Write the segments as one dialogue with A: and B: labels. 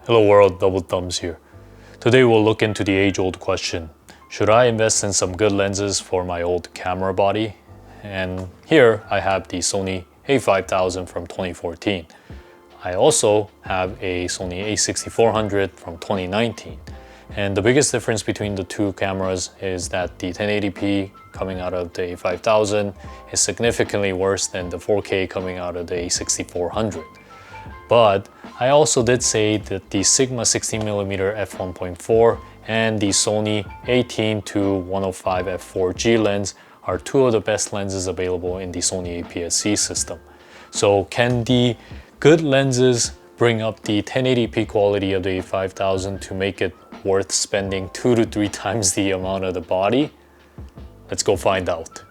A: Hello world, Double Thumbs here. Today we'll look into the age-old question. Should I invest in some good lenses for my old camera body? And here I have the Sony A5000 from 2014. I also have a Sony A6400 from 2019. And the biggest difference between the two cameras is that the 1080p coming out of the A5000 is significantly worse than the 4K coming out of the A6400. But I also did say that the Sigma 16mm f1.4 and the Sony 18-105 f4G lens are two of the best lenses available in the Sony APS-C system. So can the good lenses bring up the 1080p quality of the A5000 to make it worth spending 2 to 3 times the amount of the body? Let's go find out.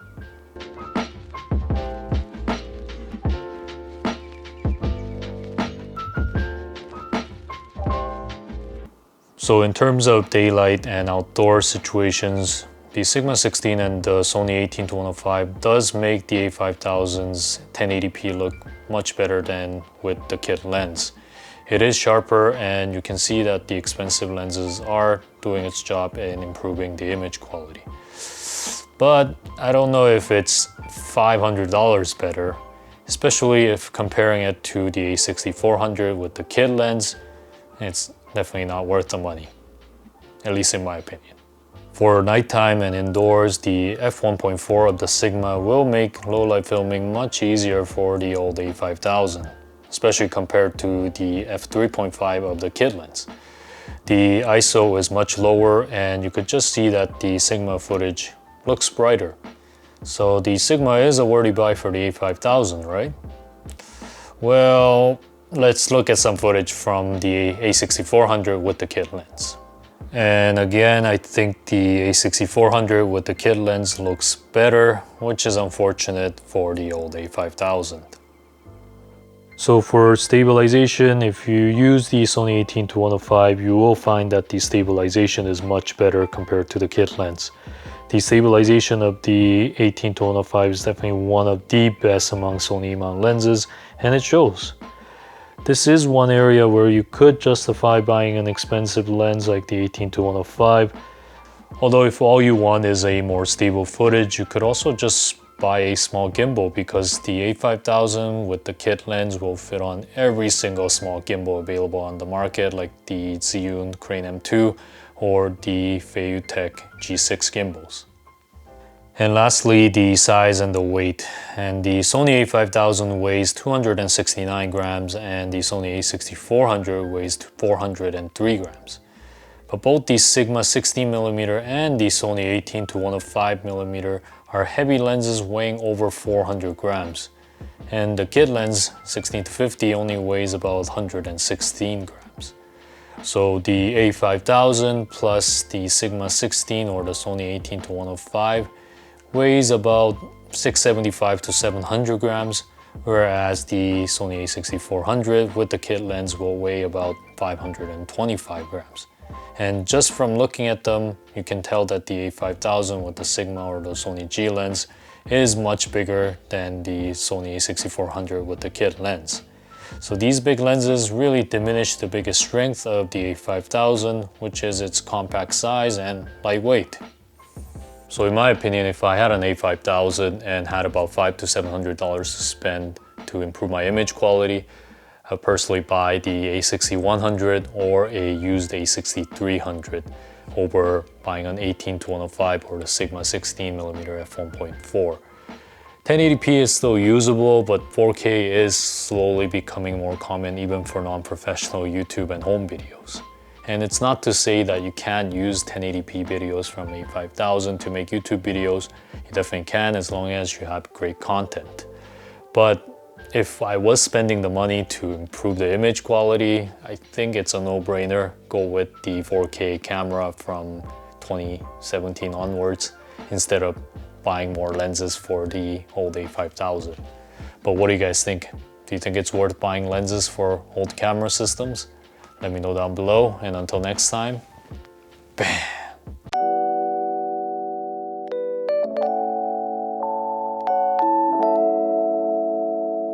A: So in terms of daylight and outdoor situations, the Sigma 16 and the Sony 18-105 does make the A5000's 1080p look much better than with the kit lens. It is sharper and you can see that the expensive lenses are doing its job in improving the image quality. But I don't know if it's $500 better, especially if comparing it to the A6400 with the kit lens. It's definitely not worth the money, at least in my opinion. For nighttime and indoors, the f1.4 of the Sigma will make low-light filming much easier for the old A5000, especially compared to the f3.5 of the kit lens. The ISO is much lower and you could just see that the Sigma footage looks brighter. So the Sigma is a worthy buy for the A5000, right? Well, let's look at some footage from the A6400 with the kit lens. And again, I think the A6400 with the kit lens looks better, which is unfortunate for the old A5000. So for stabilization, if you use the Sony 18-105, you will find that the stabilization is much better compared to the kit lens. The stabilization of the 18-105 is definitely one of the best among Sony mount lenses, and it shows. This is one area where you could justify buying an expensive lens like the 18-105. Although if all you want is a more stable footage, you could also just buy a small gimbal because the A5000 with the kit lens will fit on every single small gimbal available on the market, like the Zhiyun Crane M2 or the Feiyutech G6 gimbals. And lastly, the size and the weight. And the Sony A5000 weighs 269 grams and the Sony A6400 weighs 403 grams. But both the Sigma 16mm and the Sony 18-105mm are heavy lenses weighing over 400 grams. And the kit lens 16-50 only weighs about 116 grams. So the A5000 plus the Sigma 16 or the Sony 18-105 weighs about 675 to 700 grams, whereas the Sony A6400 with the kit lens will weigh about 525 grams. And just from looking at them, you can tell that the A5000 with the Sigma or the Sony G lens is much bigger than the Sony A6400 with the kit lens. So these big lenses really diminish the biggest strength of the A5000, which is its compact size and lightweight. So in my opinion, if I had an A5000 and had about $500 to $700 to spend to improve my image quality, I'd personally buy the A6100 or a used A6300 over buying an 18-105 or the Sigma 16mm f1.4. 1080p is still usable, but 4K is slowly becoming more common even for non-professional YouTube and home videos. And it's not to say that you can't use 1080p videos from A5000 to make YouTube videos. You definitely can as long as you have great content. But if I was spending the money to improve the image quality, I think it's a no-brainer. Go with the 4K camera from 2017 onwards instead of buying more lenses for the old A5000. But what do you guys think? Do you think it's worth buying lenses for old camera systems? Let me know down below, and until next time, bam!